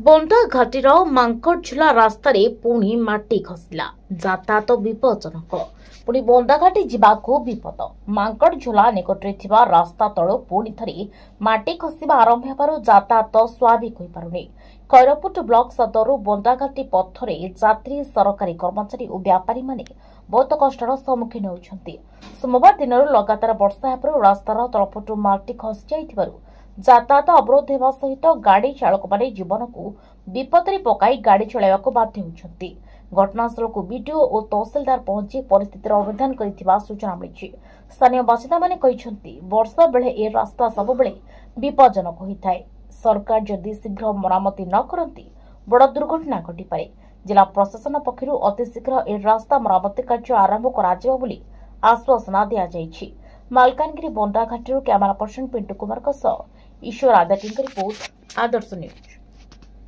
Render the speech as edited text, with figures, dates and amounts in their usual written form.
बंदा घाटीर मांकड़झुला रास्तार पुणी माटी खसला यातायात विपज्जनक पुणी बंदाघाटी जावाक विपद मांकड़झुला निकटरे थिबा रास्ता तल पुणी थरे माटी खसिबा आरंभ हेबारु यातायात स्वाभाविक होई पारुनी। खैरपुट ब्लॉक सदर बंदाघाटी पथरे यात्री सरकारी कर्मचारी और व्यापारी माने बहुत कष्टर सम्मुखीन होउछन्ति। सोमवार दिन लगातार वर्षा हेबारु रास्तार तलपटु माटी खसी जाइथिबारु यातायात अवरोध होगा सहित गाड़ी चालक माने जीवन को विपद में पकाई गाड़ी चलाइबाकू बाध्य होउछन्ति। घटनास्थल को बीडीओ और तहसीलदार पहुंची परिस्थितिर अनुधान करिथिबा सूचना मिली। स्थानीय बासिंदा माने कहिसन्ति वर्षा बेले ए रास्ता सब बेले विपज्जनक होइथाय। सरकार जदि शीघ्र मरामती न करती बड़ दुर्घटना घटी पारे। जिला प्रशासन पक्षरु अति शीघ्र ए रास्ता मरामती कार्य आरंभ कराजिबो बोली आश्वासन दिया जायछि। मालकानगिरी बंदाघाटी कैमरा पर्सन पिंटू कुमार ईश्वर आदि रिपोर्ट आदर्श न्यूज।